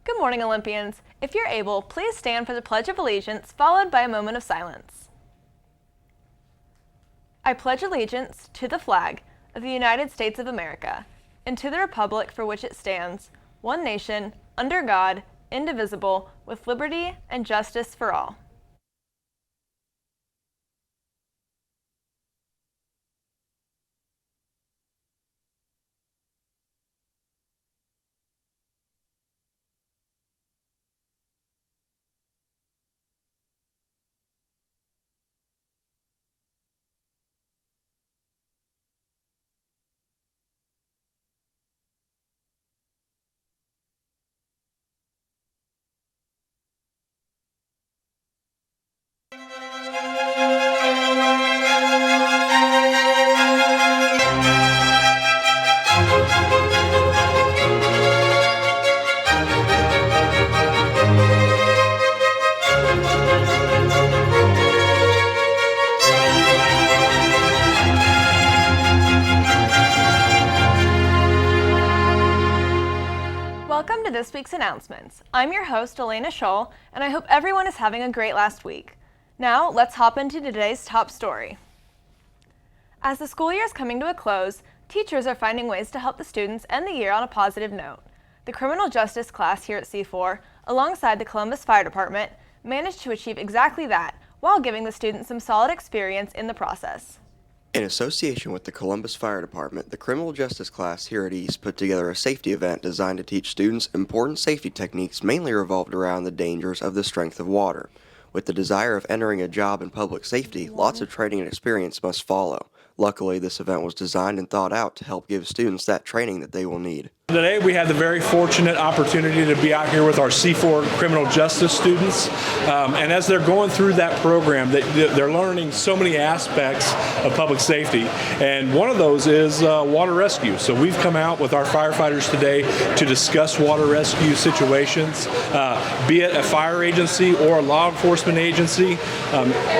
Good morning, Olympians. If you're able, please stand for the Pledge of Allegiance, followed by a moment of silence. I pledge allegiance to the flag of the United States of America, and to the republic for which it stands, one nation, under God, indivisible, with liberty and justice for all. Welcome to this week's announcements. I'm your host, Elena Scholl, and I hope everyone is having a great last week. Now, let's hop into today's top story. As the school year is coming to a close, teachers are finding ways to help the students end the year on a positive note. The criminal justice class here at C4, alongside the Columbus Fire Department, managed to achieve exactly that, while giving the students some solid experience in the process. In association with the Columbus Fire Department, the criminal justice class here at East put together a safety event designed to teach students important safety techniques mainly revolved around the dangers of the strength of water. With the desire of entering a job in public safety, lots of training and experience must follow. Luckily, this event was designed and thought out to help give students that training that they will need. Today we had the very fortunate opportunity to be out here with our C4 criminal justice students, and as they're going through that program, they're learning so many aspects of public safety, and one of those is water rescue. So we've come out with our firefighters today to discuss water rescue situations, be it a fire agency or a law enforcement agency.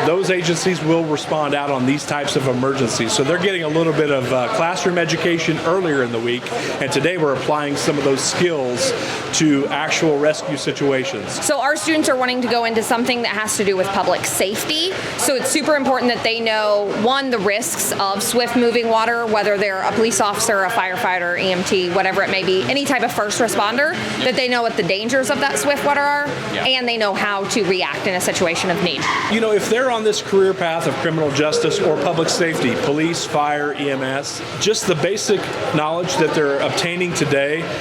Those agencies will respond out on these types of emergencies. So they're getting a little bit of classroom education earlier in the week, and today we're applying some of those skills to actual rescue situations. So our students are wanting to go into something that has to do with public safety. So it's super important that they know, one, the risks of swift moving water, whether they're a police officer, a firefighter, EMT, whatever it may be, any type of first responder, that they know what the dangers of that swift water are, and they know how to react in a situation of need. You know, if they're on this career path of criminal justice or public safety, police, fire, EMS, just the basic knowledge that they're obtaining today,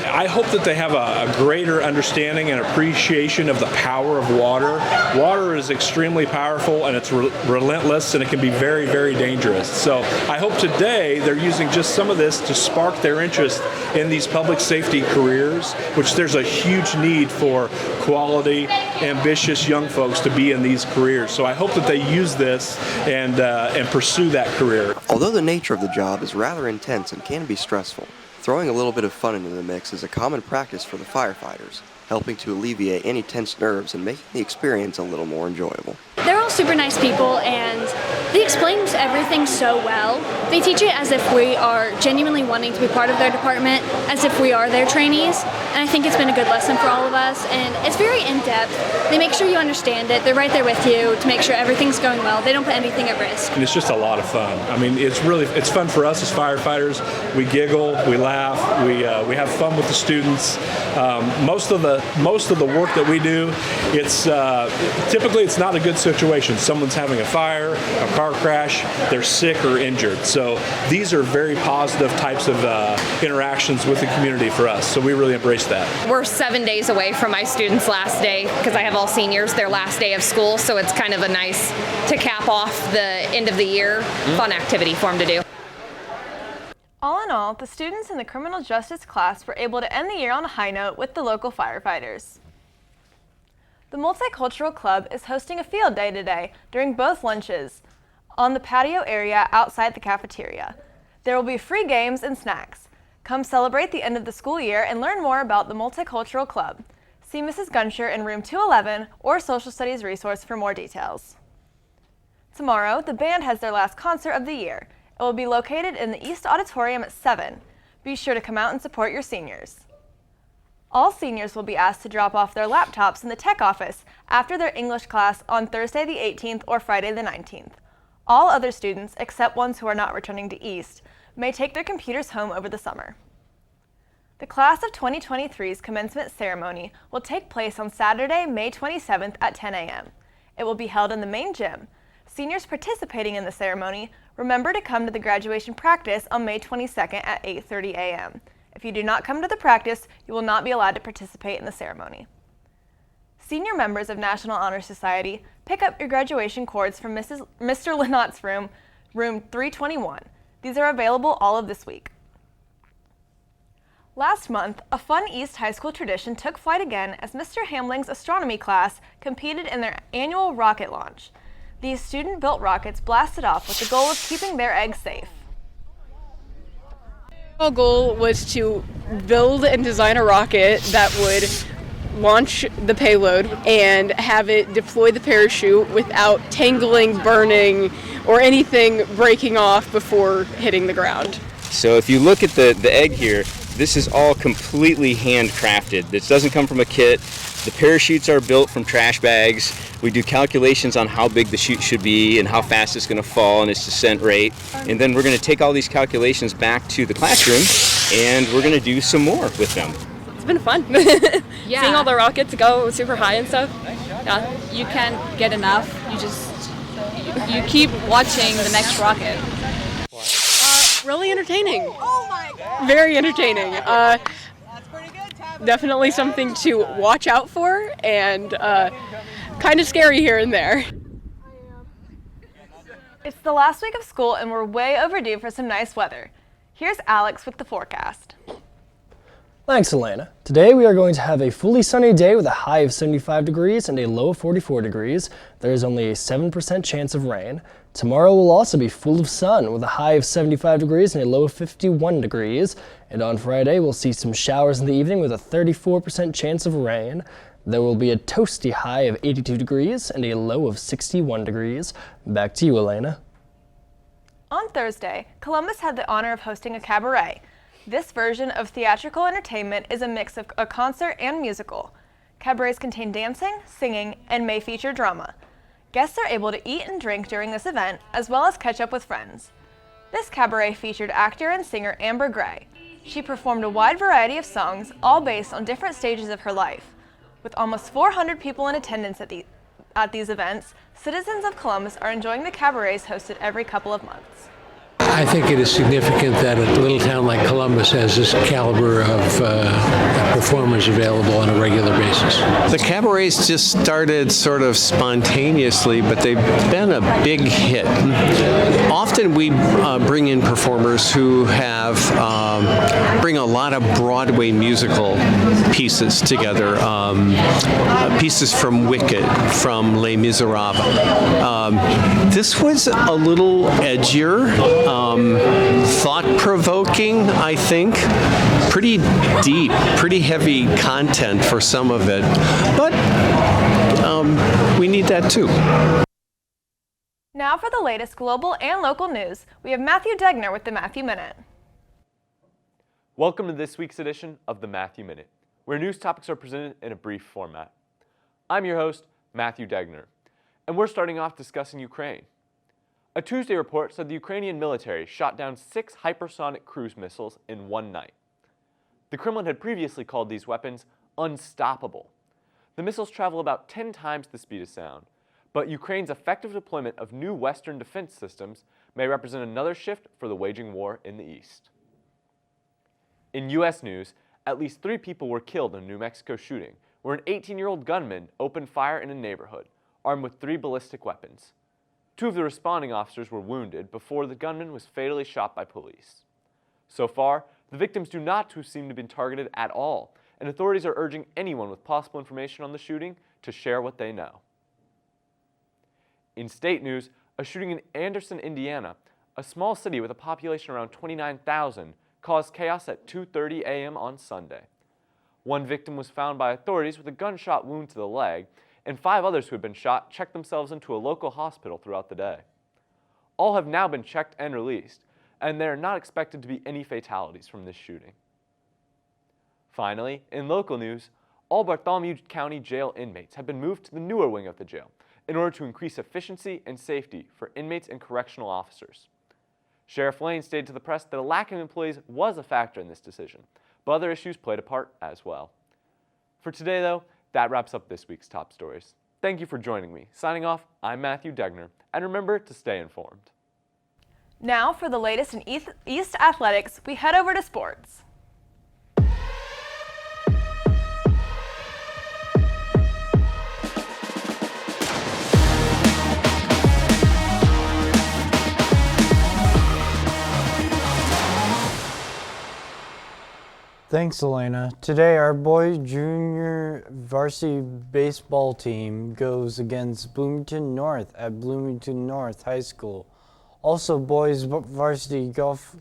I hope that they have a greater understanding and appreciation of the power of water. Water is extremely powerful, and it's relentless, and it can be very, very dangerous. So I hope today they're using just some of this to spark their interest in these public safety careers, which there's a huge need for quality, ambitious young folks to be in these careers. So I hope that they use this and pursue that career. Although the nature of the job is rather intense and can be stressful, throwing a little bit of fun into the mix is a common practice for the firefighters, helping to alleviate any tense nerves and making the experience a little more enjoyable. They're all super nice people, and they explain everything so well. They teach it as if we are genuinely wanting to be part of their department, as if we are their trainees, and I think it's been a good lesson for all of us, and it's very in-depth. They make sure you understand it. They're right there with you to make sure everything's going well. They don't put anything at risk. And it's just a lot of fun. I mean, it's fun for us as firefighters. We giggle, we laugh, we have fun with the students. Most of the work that we do, it's typically it's not a good situation. Someone's having a fire, a car crash, they're sick or injured. So these are very positive types of interactions with the community for us. So we really embrace that. We're 7 days away from my students' last day, because I have all seniors, their last day of school. So it's kind of a nice to cap off the end of the year fun activity for them to do. All in all, the students in the criminal justice class were able to end the year on a high note with the local firefighters. The Multicultural Club is hosting a field day today during both lunches on the patio area outside the cafeteria. There will be free games and snacks. Come celebrate the end of the school year and learn more about the Multicultural Club. See Mrs. Gunsher in room 211 or Social Studies resource for more details. Tomorrow, the band has their last concert of the year. It will be located in the East Auditorium at 7. Be sure to come out and support your seniors. All seniors will be asked to drop off their laptops in the tech office after their English class on Thursday the 18th or Friday the 19th. All other students, except ones who are not returning to East, may take their computers home over the summer. The class of 2023's commencement ceremony will take place on Saturday, May 27th at 10 a.m. It will be held in the main gym. Seniors participating in the ceremony, remember to come to the graduation practice on May 22nd at 8:30 a.m. If you do not come to the practice, you will not be allowed to participate in the ceremony. Senior members of National Honor Society, pick up your graduation cords from Mr. Lynotte's room 321. These are available all of this week. Last month, a fun East High School tradition took flight again as Mr. Hamling's astronomy class competed in their annual rocket launch. These student-built rockets blasted off with the goal of keeping their eggs safe. Our goal was to build and design a rocket that would launch the payload and have it deploy the parachute without tangling, burning, or anything breaking off before hitting the ground. So if you look at the egg here, this is all completely handcrafted. This doesn't come from a kit. The parachutes are built from trash bags. We do calculations on how big the chute should be and how fast it's going to fall and its descent rate. And then we're going to take all these calculations back to the classroom and we're going to do some more with them. It's been fun. Yeah. Seeing all the rockets go super high and stuff. Yeah. You can't get enough. You keep watching the next rocket. Really entertaining. Oh my God. Very entertaining. That's pretty good, Tabitha. Definitely something to watch out for and kind of scary here and there. It's the last week of school and we're way overdue for some nice weather. Here's Alex with the forecast. Thanks, Elena. Today we are going to have a fully sunny day with a high of 75 degrees and a low of 44 degrees. There is only a 7% chance of rain. Tomorrow will also be full of sun with a high of 75 degrees and a low of 51 degrees. And on Friday we'll see some showers in the evening with a 34% chance of rain. There will be a toasty high of 82 degrees and a low of 61 degrees. Back to you, Elena. On Thursday, Columbus had the honor of hosting a cabaret. This version of theatrical entertainment is a mix of a concert and musical. Cabarets contain dancing, singing, and may feature drama. Guests are able to eat and drink during this event, as well as catch up with friends. This cabaret featured actor and singer Amber Gray. She performed a wide variety of songs, all based on different stages of her life. With almost 400 people in attendance at these events, citizens of Columbus are enjoying the cabarets hosted every couple of months. I think it is significant that a little town like Columbus has this caliber of performers available on a regular basis. The cabarets just started sort of spontaneously, but they've been a big hit. Often we bring in performers who have bring a lot of Broadway musical pieces together, pieces from Wicked, from Les Miserables. This was a little edgier. Thought-provoking, I think. Pretty deep, pretty heavy content for some of it, but we need that too. Now for the latest global and local news, we have Matthew Degner with the Matthew Minute. Welcome to this week's edition of the Matthew Minute, where news topics are presented in a brief format. I'm your host, Matthew Degner, and we're starting off discussing Ukraine. A Tuesday report said the Ukrainian military shot down 6 hypersonic cruise missiles in one night. The Kremlin had previously called these weapons unstoppable. The missiles travel about 10 times the speed of sound, but Ukraine's effective deployment of new Western defense systems may represent another shift for the waging war in the East. In U.S. news, at least 3 people were killed in a New Mexico shooting, where an 18-year-old gunman opened fire in a neighborhood, armed with 3 ballistic weapons. 2 of the responding officers were wounded before the gunman was fatally shot by police. So far, the victims do not seem to have been targeted at all, and authorities are urging anyone with possible information on the shooting to share what they know. In state news, a shooting in Anderson, Indiana, a small city with a population around 29,000, caused chaos at 2:30 a.m. on Sunday. 1 victim was found by authorities with a gunshot wound to the leg, and 5 others who had been shot checked themselves into a local hospital throughout the day. All have now been checked and released, and there are not expected to be any fatalities from this shooting. Finally, in local news, all Bartholomew County Jail inmates have been moved to the newer wing of the jail in order to increase efficiency and safety for inmates and correctional officers. Sheriff Lane stated to the press that a lack of employees was a factor in this decision, but other issues played a part as well. For today, though, that wraps up this week's top stories. Thank you for joining me. Signing off, I'm Matthew Degner, and remember to stay informed. Now, for the latest in East athletics, we head over to sports. Thanks, Elena. Today, our boys junior varsity baseball team goes against Bloomington North at Bloomington North High School. Also, boys varsity golf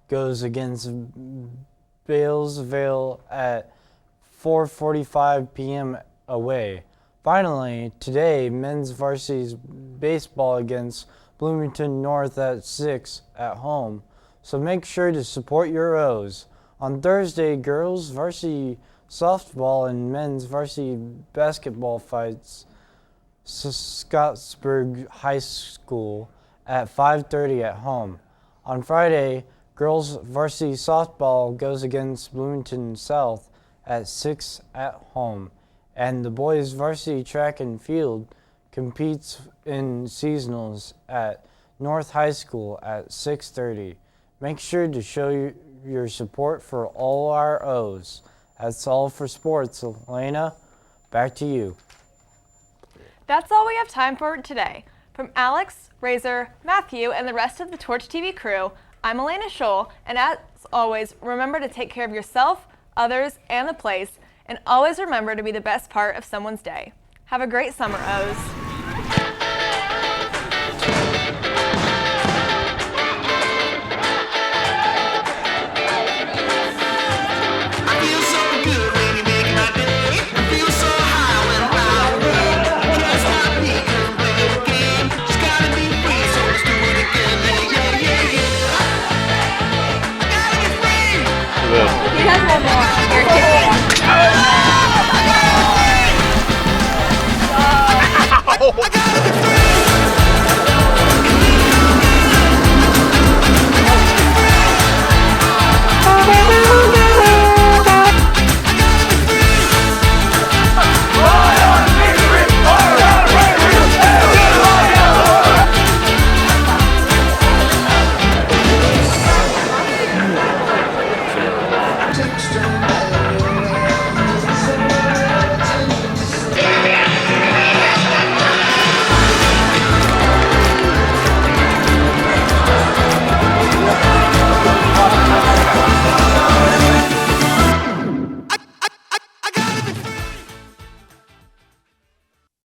goes against Balesville at 4:45 p.m. away. Finally, today, men's varsity baseball against Bloomington North at 6 at home. So make sure to support your O's. On Thursday, girls varsity softball and men's varsity basketball fights Scottsburg High School at 5:30 at home. On Friday, girls varsity softball goes against Bloomington South at 6 at home. And the boys varsity track and field competes in seasonals at North High School at 6:30. Make sure to show your support for all our O's. That's all for sports. Elena, back to you. That's all we have time for today. From Alex, Razor, Matthew, and the rest of the Torch TV crew, I'm Elena Scholl, and as always, remember to take care of yourself, others, and the place, and always remember to be the best part of someone's day. Have a great summer, O's. He has one more.